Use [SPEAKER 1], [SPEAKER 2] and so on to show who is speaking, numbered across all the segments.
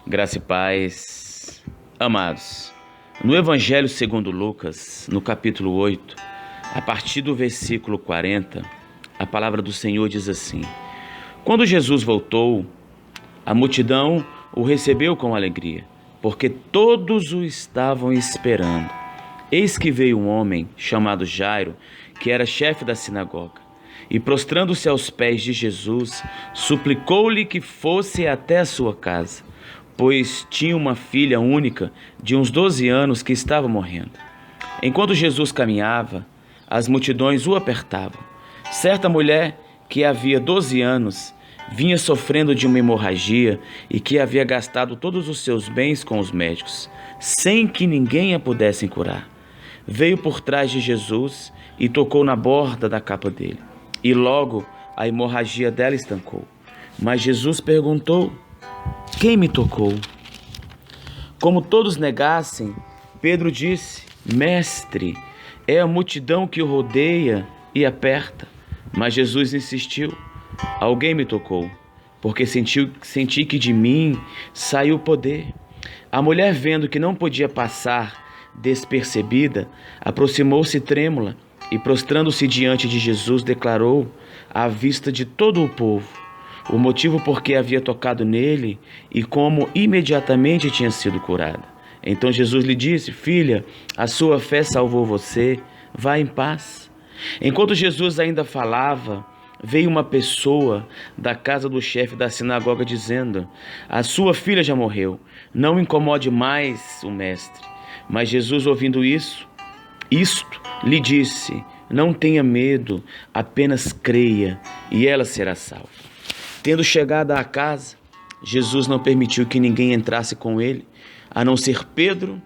[SPEAKER 1] Graça e paz. Amados, no Evangelho segundo Lucas, no capítulo 8, a partir do versículo 40, a palavra do Senhor diz assim: Quando Jesus voltou, a multidão o recebeu com alegria, porque todos o estavam esperando. Eis que veio um homem chamado Jairo, que era chefe da sinagoga, e prostrando-se aos pés de Jesus, suplicou-lhe que fosse até a sua casa, pois tinha uma filha única de uns 12 anos que estava morrendo. Enquanto Jesus caminhava, as multidões o apertavam. Certa mulher que havia 12 anos vinha sofrendo de uma hemorragia e que havia gastado todos os seus bens com os médicos, sem que ninguém a pudesse curar. Veio por trás de Jesus e tocou na borda da capa dele. E logo a hemorragia dela estancou. Mas Jesus perguntou: quem me tocou? Como todos negassem, Pedro disse: Mestre, é a multidão que o rodeia e aperta. Mas Jesus insistiu: alguém me tocou, porque senti que de mim saiu o poder. A mulher, vendo que não podia passar despercebida, aproximou-se trêmula e, prostrando-se diante de Jesus, declarou à vista de todo o povo o motivo por que havia tocado nele e como imediatamente tinha sido curada. Então Jesus lhe disse: Filha, a sua fé salvou você, vá em paz. Enquanto Jesus ainda falava, veio uma pessoa da casa do chefe da sinagoga dizendo: a sua filha já morreu, não incomode mais o mestre. Mas Jesus, ouvindo isto, lhe disse: não tenha medo, apenas creia e ela será salva. Tendo chegado à casa, Jesus não permitiu que ninguém entrasse com ele, a não ser Pedro,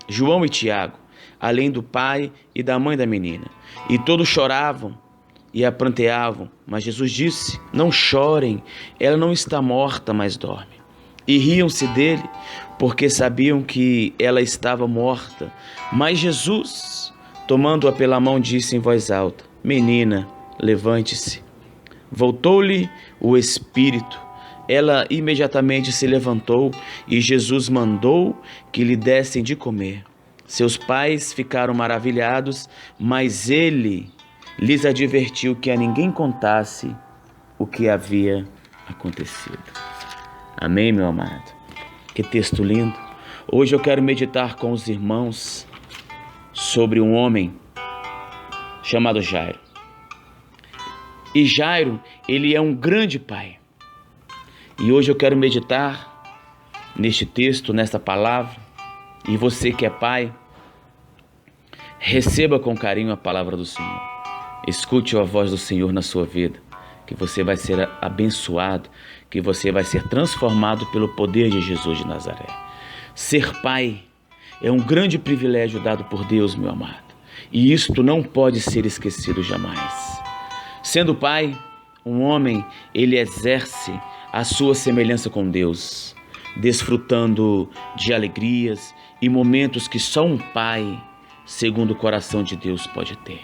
[SPEAKER 1] João e Tiago, além do pai e da mãe da menina. E todos choravam e a pranteavam, mas Jesus disse: não chorem, ela não está morta, mas dorme. E riam-se dele, porque sabiam que ela estava morta. Mas Jesus, tomando-a pela mão, disse em voz alta: menina, levante-se. Voltou-lhe o espírito. Ela imediatamente se levantou e Jesus mandou que lhe dessem de comer. Seus pais ficaram maravilhados, mas ele lhes advertiu que a ninguém contasse o que havia acontecido. Amém, meu amado? Que texto lindo! Hoje eu quero meditar com os irmãos sobre um homem chamado Jairo. E Jairo, ele é um grande pai. E hoje eu quero meditar neste texto, nesta palavra. E você que é pai, receba com carinho a palavra do Senhor. Escute a voz do Senhor na sua vida, que você vai ser abençoado, que você vai ser transformado pelo poder de Jesus de Nazaré. Ser pai é um grande privilégio dado por Deus, meu amado. E isto não pode ser esquecido jamais. Sendo pai, um homem, ele exerce a sua semelhança com Deus, desfrutando de alegrias e momentos que só um pai, segundo o coração de Deus, pode ter.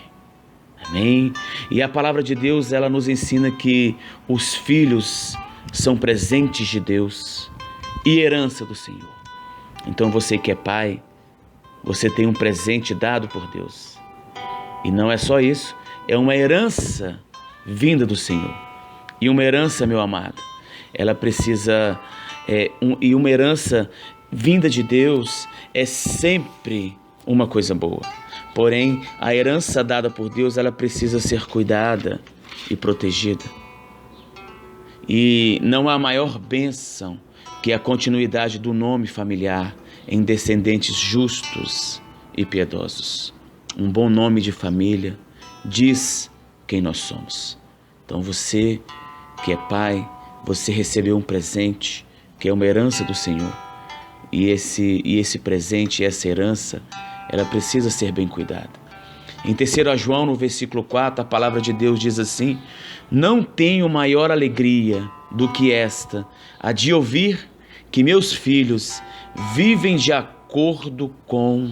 [SPEAKER 1] Amém? E a palavra de Deus, ela nos ensina que os filhos são presentes de Deus e herança do Senhor. Então você que é pai, você tem um presente dado por Deus. E não é só isso, é uma herança vinda do Senhor. E uma herança, meu amado, ela precisa, e uma herança vinda de Deus é sempre uma coisa boa. Porém, a herança dada por Deus, ela precisa ser cuidada e protegida. E não há maior bênção que a continuidade do nome familiar em descendentes justos e piedosos. Um bom nome de família diz quem nós somos. Então você que é pai, você recebeu um presente que é uma herança do Senhor. E esse presente, essa herança, ela precisa ser bem cuidada. Em 3 João, no versículo 4, a palavra de Deus diz assim: não tenho maior alegria do que esta, a de ouvir que meus filhos vivem de acordo com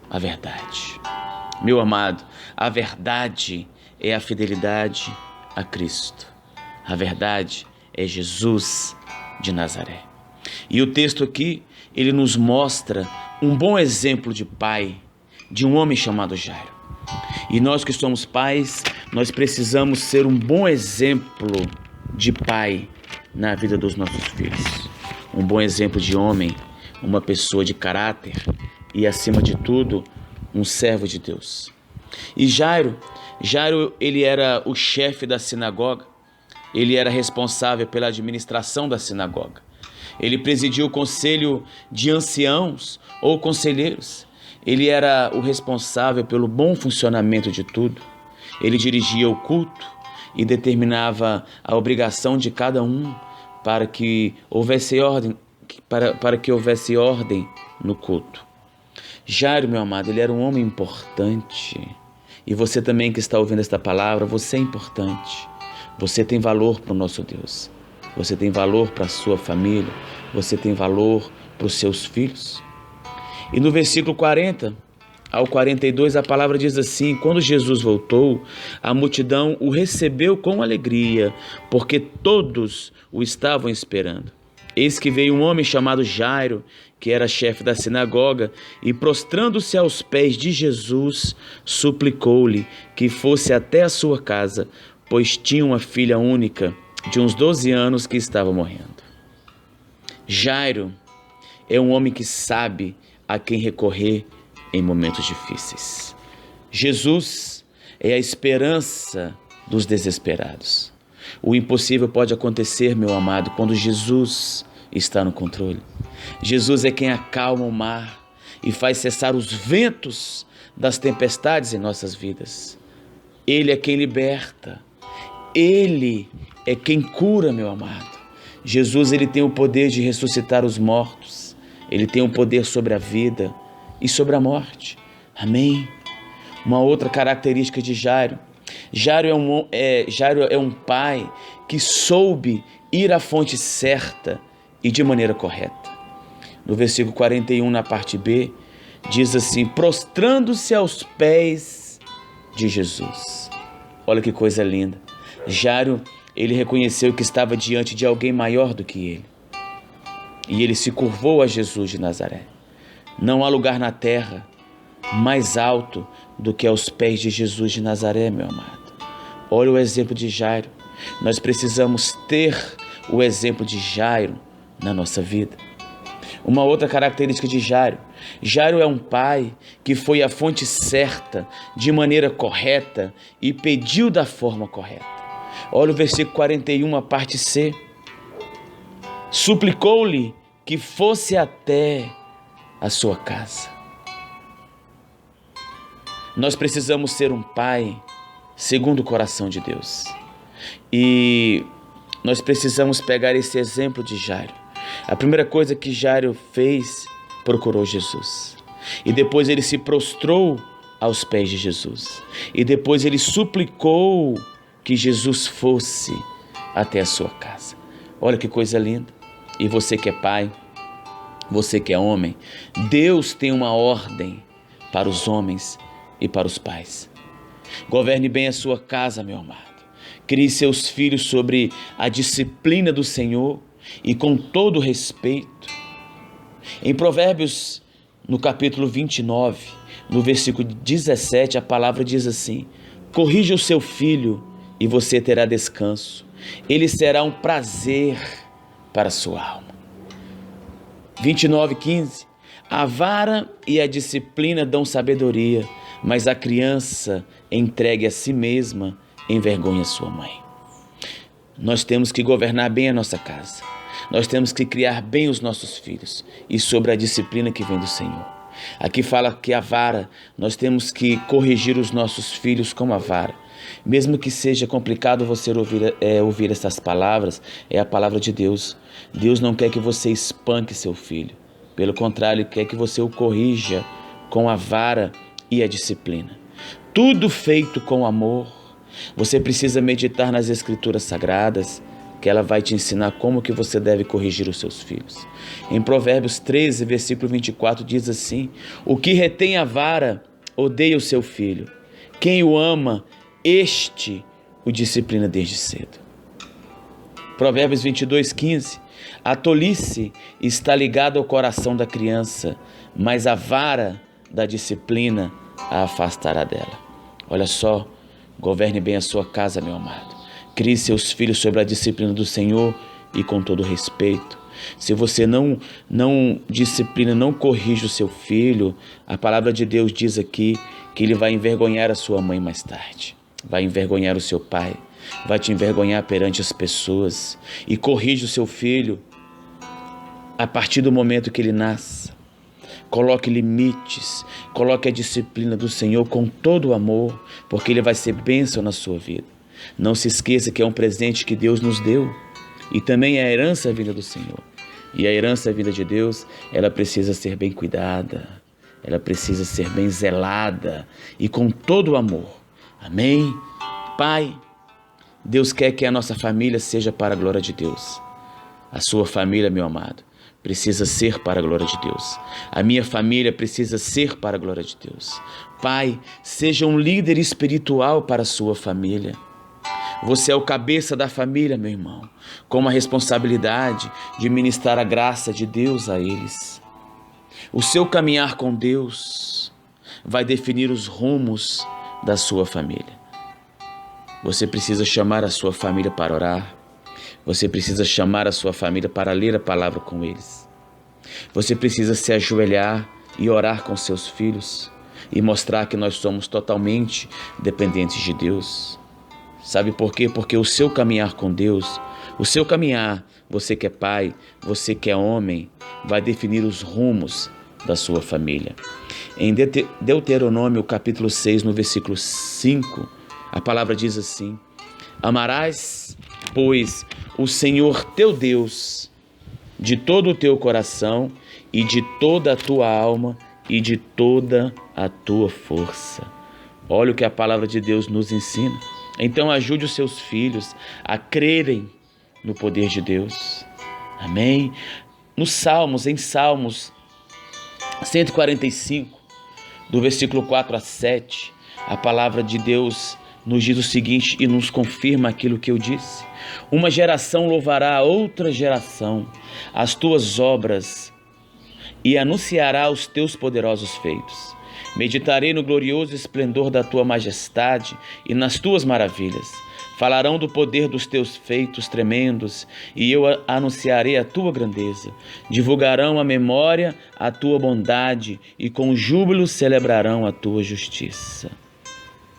[SPEAKER 1] a verdade. Meu amado, a verdade é a fidelidade a Cristo. A verdade é Jesus de Nazaré. E o texto aqui, ele nos mostra um bom exemplo de pai, de um homem chamado Jairo. E nós que somos pais, nós precisamos ser um bom exemplo de pai na vida dos nossos filhos. Um bom exemplo de homem, uma pessoa de caráter e, acima de tudo, um servo de Deus. E Jairo, ele era o chefe da sinagoga, ele era responsável pela administração da sinagoga. Ele presidia o conselho de anciãos ou conselheiros. Ele era o responsável pelo bom funcionamento de tudo. Ele dirigia o culto e determinava a obrigação de cada um para que houvesse ordem, para que houvesse ordem no culto. Jairo, meu amado, ele era um homem importante. E você também que está ouvindo esta palavra, você é importante. Você tem valor para o nosso Deus. Você tem valor para a sua família. Você tem valor para os seus filhos. E no versículo 40 ao 42, a palavra diz assim: quando Jesus voltou, a multidão o recebeu com alegria, porque todos o estavam esperando. Eis que veio um homem chamado Jairo, que era chefe da sinagoga, e prostrando-se aos pés de Jesus, suplicou-lhe que fosse até a sua casa, pois tinha uma filha única, de uns 12 anos, que estava morrendo. Jairo é um homem que sabe a quem recorrer em momentos difíceis. Jesus é a esperança dos desesperados. O impossível pode acontecer, meu amado, quando Jesus está no controle. Jesus é quem acalma o mar e faz cessar os ventos das tempestades em nossas vidas. Ele é quem liberta. Ele é quem cura, meu amado. Jesus, ele tem o poder de ressuscitar os mortos. Ele tem o poder sobre a vida e sobre a morte. Amém? Uma outra característica de Jairo. Jairo é um pai que soube ir à fonte certa e de maneira correta. No versículo 41, na parte B, diz assim: prostrando-se aos pés de Jesus. Olha que coisa linda. Jairo, ele reconheceu que estava diante de alguém maior do que ele. E ele se curvou a Jesus de Nazaré. Não há lugar na terra mais alto do que aos pés de Jesus de Nazaré, meu amado. Olha o exemplo de Jairo. Nós precisamos ter o exemplo de Jairo na nossa vida. Uma outra característica de Jairo. Jairo é um pai que foi à fonte certa, de maneira correta e pediu da forma correta. Olha o versículo 41, a parte C. Suplicou-lhe que fosse até a sua casa. Nós precisamos ser um pai segundo o coração de Deus. E nós precisamos pegar esse exemplo de Jairo. A primeira coisa que Jairo fez, procurou Jesus. E depois ele se prostrou aos pés de Jesus. E depois ele suplicou que Jesus fosse até a sua casa. Olha que coisa linda. E você que é pai, você que é homem, Deus tem uma ordem para os homens e para os pais. Governe bem a sua casa, meu amado. Crie seus filhos sobre a disciplina do Senhor e com todo respeito. Em Provérbios, no capítulo 29, no versículo 17, a palavra diz assim: corrija o seu filho e você terá descanso. Ele será um prazer para a sua alma. 29:15. A vara e a disciplina dão sabedoria, mas a criança entregue a si mesma envergonha sua mãe. Nós temos que governar bem a nossa casa. Nós temos que criar bem os nossos filhos e sobre a disciplina que vem do Senhor. Aqui fala que a vara, nós temos que corrigir os nossos filhos com a vara. Mesmo que seja complicado você ouvir essas palavras, é a palavra de Deus. Deus não quer que você espanque seu filho. Pelo contrário, Ele quer que você o corrija com a vara e a disciplina. Tudo feito com amor. Você precisa meditar nas Escrituras Sagradas, que ela vai te ensinar como que você deve corrigir os seus filhos. Em Provérbios 13, versículo 24, diz assim: o que retém a vara odeia o seu filho. Quem o ama, este o disciplina desde cedo. Provérbios 22:15. A tolice está ligada ao coração da criança, mas a vara da disciplina a afastará dela. Olha só, governe bem a sua casa, meu amado. Crie seus filhos sobre a disciplina do Senhor e com todo respeito. Se você não disciplina, não corrige o seu filho, a palavra de Deus diz aqui que ele vai envergonhar a sua mãe mais tarde. Vai envergonhar o seu pai, vai te envergonhar perante as pessoas. E corrige o seu filho a partir do momento que ele nasce. Coloque limites, coloque a disciplina do Senhor com todo o amor, porque ele vai ser bênção na sua vida. Não se esqueça que é um presente que Deus nos deu e também é a herança vinda do Senhor. E a herança vinda de Deus, ela precisa ser bem cuidada, ela precisa ser bem zelada e com todo o amor. Amém? Pai, Deus quer que a nossa família seja para a glória de Deus. A sua família, meu amado, precisa ser para a glória de Deus. A minha família precisa ser para a glória de Deus. Pai, seja um líder espiritual para a sua família. Você é o cabeça da família, meu irmão, com a responsabilidade de ministrar a graça de Deus a eles. O seu caminhar com Deus vai definir os rumos da sua família. Você precisa chamar a sua família para orar. Você precisa chamar a sua família para ler a palavra com eles. Você precisa se ajoelhar e orar com seus filhos e mostrar que nós somos totalmente dependentes de Deus. Sabe por quê? Porque o seu caminhar com Deus, o seu caminhar, você que é pai, você que é homem, vai definir os rumos da sua família. Em Deuteronômio capítulo 6, no versículo 5, a palavra diz assim: amarás, pois, o Senhor teu Deus de todo o teu coração e de toda a tua alma e de toda a tua força. Olha o que a palavra de Deus nos ensina. Então ajude os seus filhos a crerem no poder de Deus. Amém? Em Salmos 145, do versículo 4 a 7, a palavra de Deus nos diz o seguinte e nos confirma aquilo que eu disse: uma geração louvará a outra geração as tuas obras e anunciará os teus poderosos feitos. Meditarei no glorioso esplendor da tua majestade e nas tuas maravilhas. Falarão do poder dos teus feitos tremendos e eu anunciarei a tua grandeza. Divulgarão a memória a tua bondade e com júbilo celebrarão a tua justiça.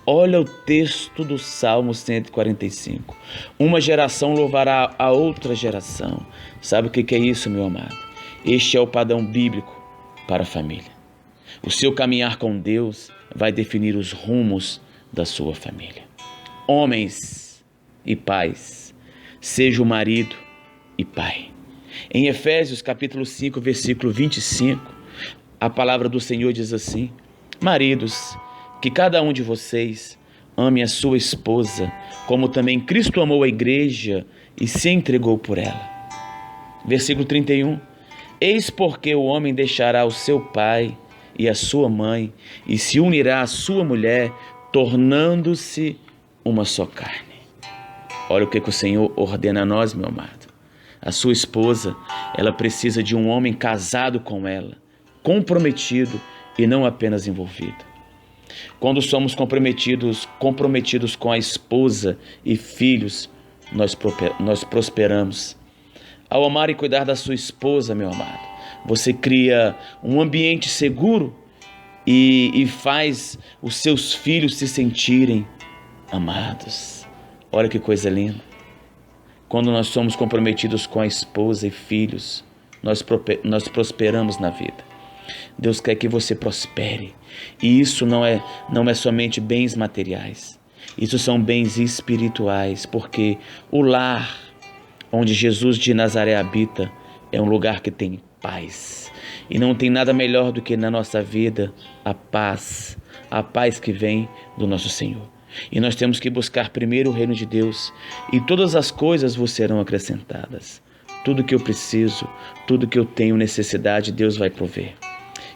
[SPEAKER 1] Olha o texto do Salmo 145. Uma geração louvará a outra geração. Sabe o que é isso, meu amado? Este é o padrão bíblico para a família. O seu caminhar com Deus vai definir os rumos da sua família. Homens e pais, seja o marido e pai. Em Efésios capítulo 5, versículo 25, a palavra do Senhor diz assim: maridos, que cada um de vocês ame a sua esposa, como também Cristo amou a igreja e se entregou por ela. Versículo 31, eis porque o homem deixará o seu pai e a sua mãe, e se unirá à sua mulher, tornando-se uma só carne. Olha o que o Senhor ordena a nós, meu amado. A sua esposa, ela precisa de um homem casado com ela, comprometido e não apenas envolvido. Quando somos comprometidos com a esposa e filhos, nós prosperamos. Ao amar e cuidar da sua esposa, meu amado, você cria um ambiente seguro e faz os seus filhos se sentirem amados. Olha que coisa linda. Quando nós somos comprometidos com a esposa e filhos, nós prosperamos na vida. Deus quer que você prospere. E isso não é somente bens materiais. Isso são bens espirituais, porque o lar onde Jesus de Nazaré habita é um lugar que tem paz. E não tem nada melhor do que na nossa vida a paz que vem do nosso Senhor. E nós temos que buscar primeiro o reino de Deus e todas as coisas vos serão acrescentadas. Tudo que eu preciso, tudo que eu tenho necessidade, Deus vai prover.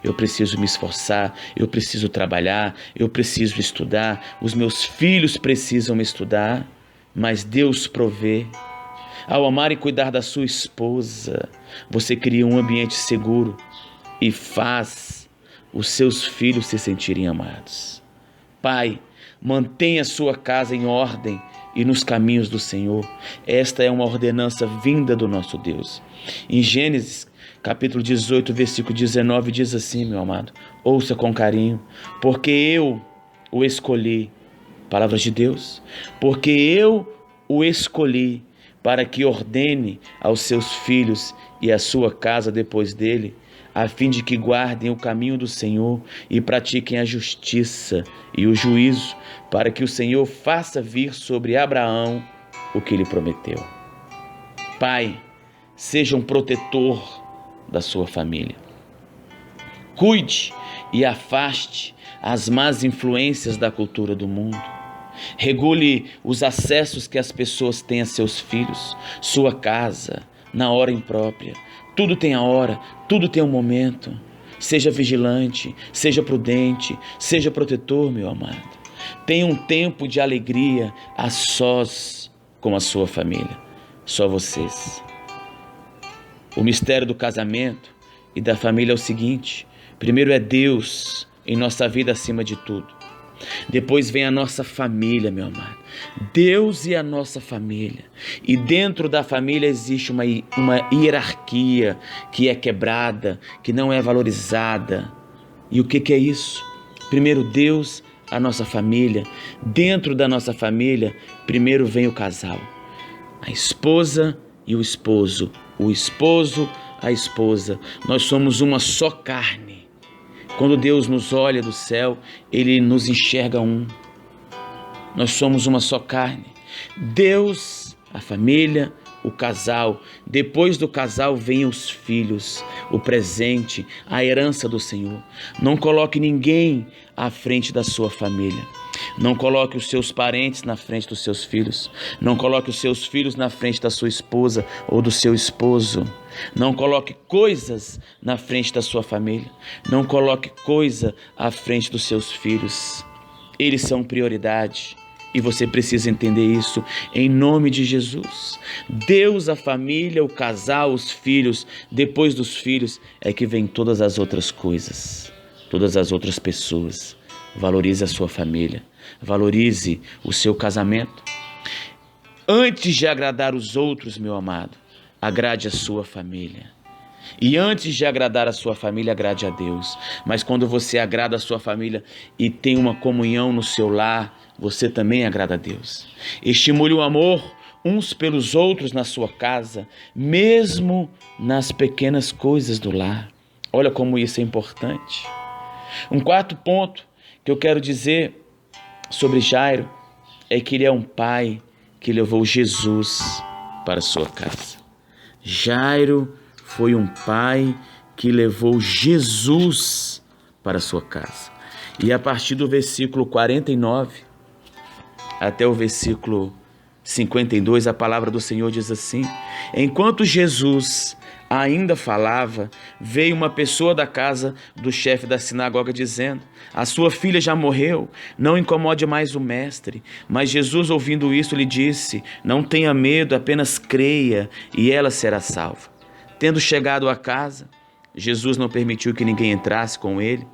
[SPEAKER 1] Eu preciso me esforçar, eu preciso trabalhar, eu preciso estudar, os meus filhos precisam estudar, mas Deus provê. Ao amar e cuidar da sua esposa, você cria um ambiente seguro e faz os seus filhos se sentirem amados. Pai, mantenha sua casa em ordem e nos caminhos do Senhor. Esta é uma ordenança vinda do nosso Deus. Em Gênesis, capítulo 18, versículo 19, diz assim, meu amado, ouça com carinho, porque eu o escolhi, palavras de Deus, porque eu o escolhi para que ordene aos seus filhos e à sua casa depois dele, a fim de que guardem o caminho do Senhor e pratiquem a justiça e o juízo, para que o Senhor faça vir sobre Abraão o que lhe prometeu. Pai, seja um protetor da sua família. Cuide e afaste as más influências da cultura do mundo. Regule os acessos que as pessoas têm a seus filhos, sua casa, na hora imprópria. Tudo tem a hora, tudo tem um momento. Seja vigilante, seja prudente, seja protetor, meu amado. Tenha um tempo de alegria a sós com a sua família. Só vocês. O mistério do casamento e da família é o seguinte: primeiro é Deus em nossa vida acima de tudo. Depois vem a nossa família, meu amado. Deus e a nossa família. E dentro da família existe uma hierarquia que é quebrada, que não é valorizada. E o que é isso? Primeiro Deus, a nossa família. Dentro da nossa família, primeiro vem o casal. A esposa e o esposo. O esposo, a esposa. Nós somos uma só carne. Quando Deus nos olha do céu, Ele nos enxerga um. Nós somos uma só carne. Deus, a família, o casal. Depois do casal vem os filhos, o presente, a herança do Senhor. Não coloque ninguém à frente da sua família. Não coloque os seus parentes na frente dos seus filhos. Não coloque os seus filhos na frente da sua esposa ou do seu esposo. Não coloque coisas na frente da sua família. Não coloque coisa à frente dos seus filhos. Eles são prioridade e você precisa entender isso em nome de Jesus. Deus, a família, o casal, os filhos. Depois dos filhos é que vem todas as outras coisas, todas as outras pessoas. Valorize a sua família. Valorize o seu casamento. Antes de agradar os outros, meu amado, agrade a sua família. E antes de agradar a sua família, agrade a Deus. Mas quando você agrada a sua família e tem uma comunhão no seu lar, você também agrada a Deus. Estimule o amor uns pelos outros na sua casa, mesmo nas pequenas coisas do lar. Olha como isso é importante. Um quarto ponto que eu quero dizer sobre Jairo é que ele é um pai que levou Jesus para a sua casa. Jairo foi um pai que levou Jesus para a sua casa. E a partir do versículo 49 até o versículo 52, a palavra do Senhor diz assim: enquanto Jesus ainda falava, veio uma pessoa da casa do chefe da sinagoga dizendo: a sua filha já morreu, não incomode mais o mestre. Mas Jesus, ouvindo isso, lhe disse: não tenha medo, apenas creia e ela será salva. Tendo chegado à casa, Jesus não permitiu que ninguém entrasse com ele,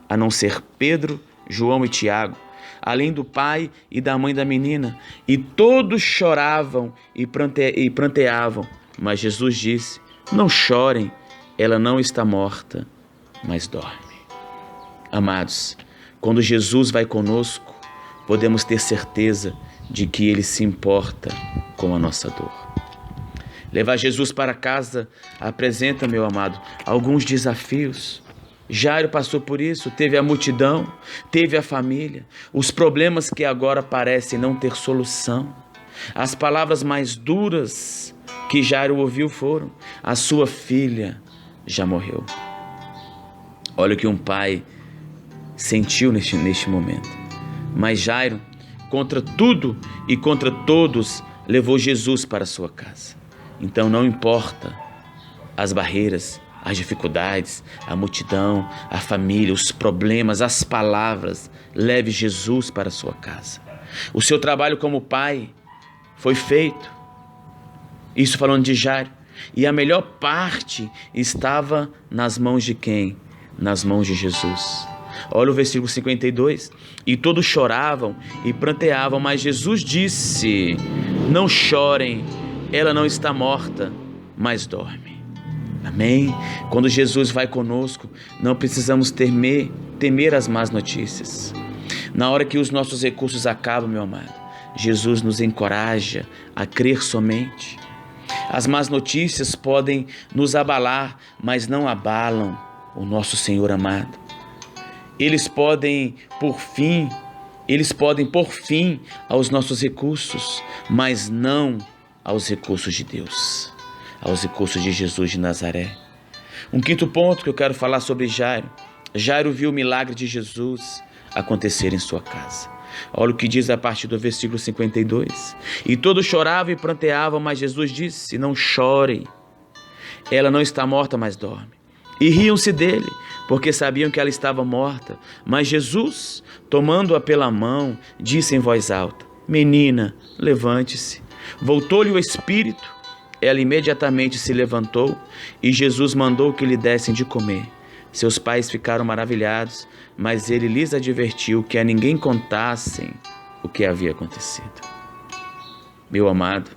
[SPEAKER 1] a não ser Pedro, João e Tiago, além do pai e da mãe da menina, e todos choravam e pranteavam. Mas Jesus disse: não chorem, ela não está morta, mas dorme. Amados, quando Jesus vai conosco, podemos ter certeza de que Ele se importa com a nossa dor. Levar Jesus para casa apresenta, meu amado, alguns desafios. Jairo passou por isso, teve a multidão, teve a família, os problemas que agora parecem não ter solução. As palavras mais duras que Jairo ouviu foram: a sua filha já morreu. Olha o que um pai sentiu neste momento. Mas Jairo, contra tudo e contra todos, levou Jesus para a sua casa. Então não importa as barreiras, as dificuldades, a multidão, a família, os problemas, as palavras, leve Jesus para a sua casa. O seu trabalho como pai foi feito. Isso falando de Jairo. E a melhor parte estava nas mãos de quem? Nas mãos de Jesus. Olha o versículo 52. E todos choravam e pranteavam, mas Jesus disse: não chorem, ela não está morta, mas dorme. Amém? Quando Jesus vai conosco, não precisamos temer as más notícias. Na hora que os nossos recursos acabam, meu amado, Jesus nos encoraja a crer somente. As más notícias podem nos abalar, mas não abalam o nosso Senhor amado. Eles podem pôr fim aos nossos recursos, mas não aos recursos de Deus, aos recursos de Jesus de Nazaré. Um quinto ponto que eu quero falar sobre Jairo. Jairo viu o milagre de Jesus acontecer em sua casa. Olha o que diz a partir do versículo 52. E todos choravam e pranteavam, mas Jesus disse: não chorem, ela não está morta, mas dorme. E riam-se dele, porque sabiam que ela estava morta. Mas Jesus, tomando-a pela mão, disse em voz alta: menina, levante-se. Voltou-lhe o espírito, ela imediatamente se levantou, e Jesus mandou que lhe dessem de comer. Seus pais ficaram maravilhados, mas ele lhes advertiu que a ninguém contassem o que havia acontecido. Meu amado,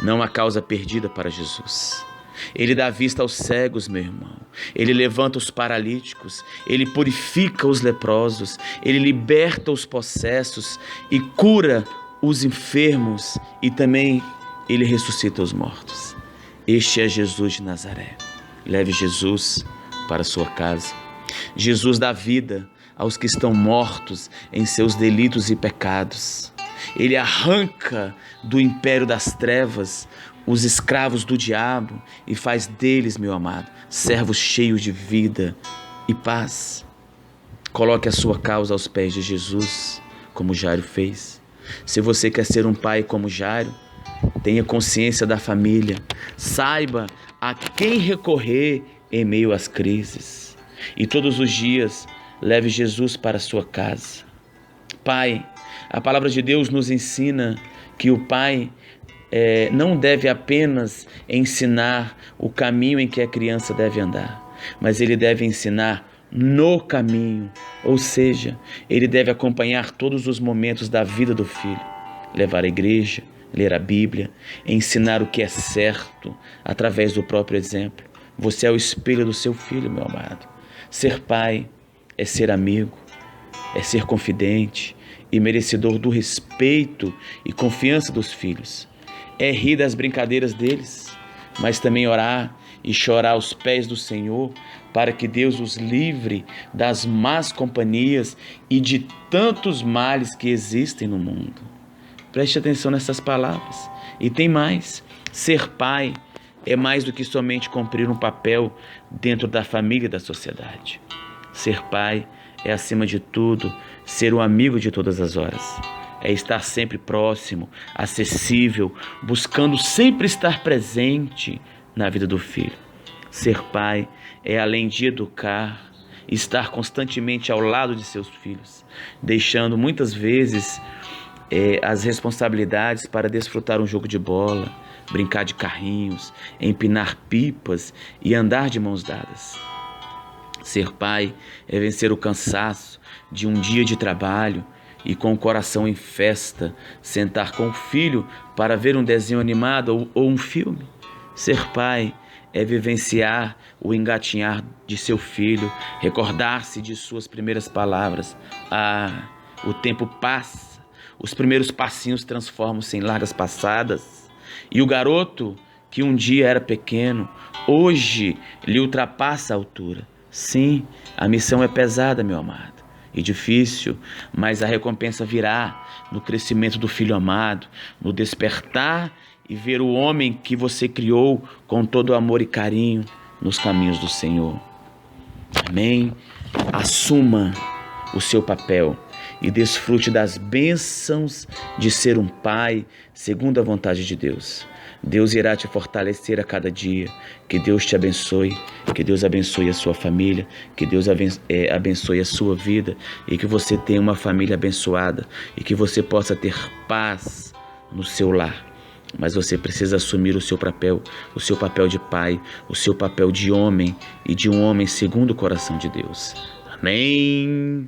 [SPEAKER 1] não há causa perdida para Jesus. Ele dá vista aos cegos, meu irmão. Ele levanta os paralíticos, ele purifica os leprosos, ele liberta os possessos e cura os enfermos, e também ele ressuscita os mortos. Este é Jesus de Nazaré. Leve Jesus para a sua casa. Jesus dá vida aos que estão mortos em seus delitos e pecados. Ele arranca do império das trevas os escravos do diabo e faz deles, meu amado, servos cheios de vida e paz. Coloque a sua causa aos pés de Jesus, como Jairo fez. Se você quer ser um pai como Jairo, tenha consciência da família, saiba a quem recorrer em meio às crises, e todos os dias leve Jesus para a sua casa. Pai, a palavra de Deus nos ensina que o pai não deve apenas ensinar o caminho em que a criança deve andar, mas ele deve ensinar no caminho, ou seja, ele deve acompanhar todos os momentos da vida do filho, levar à igreja, ler a Bíblia, ensinar o que é certo através do próprio exemplo. Você é o espelho do seu filho, meu amado. Ser pai é ser amigo, é ser confidente e merecedor do respeito e confiança dos filhos. É rir das brincadeiras deles, mas também orar e chorar aos pés do Senhor para que Deus os livre das más companhias e de tantos males que existem no mundo. Preste atenção nessas palavras. E tem mais. Ser pai é mais do que somente cumprir um papel dentro da família e da sociedade. Ser pai é, acima de tudo, ser o amigo de todas as horas. É estar sempre próximo, acessível, buscando sempre estar presente na vida do filho. Ser pai é, além de educar, estar constantemente ao lado de seus filhos, deixando muitas vezes as responsabilidades para desfrutar um jogo de bola, brincar de carrinhos, empinar pipas e andar de mãos dadas. Ser pai é vencer o cansaço de um dia de trabalho e, com o coração em festa, sentar com o filho para ver um desenho animado ou um filme. Ser pai é vivenciar o engatinhar de seu filho, recordar-se de suas primeiras palavras. O tempo passa, os primeiros passinhos transformam-se em largas passadas, e o garoto que um dia era pequeno, hoje lhe ultrapassa a altura. Sim, a missão é pesada, meu amado, e difícil, mas a recompensa virá no crescimento do filho amado, no despertar e ver o homem que você criou com todo amor e carinho nos caminhos do Senhor. Amém? Assuma o seu papel e desfrute das bênçãos de ser um pai segundo a vontade de Deus. Deus irá te fortalecer a cada dia. Que Deus te abençoe, que Deus abençoe a sua família, que Deus abençoe a sua vida e que você tenha uma família abençoada e que você possa ter paz no seu lar. Mas você precisa assumir o seu papel de pai, o seu papel de homem e de um homem segundo o coração de Deus. Amém.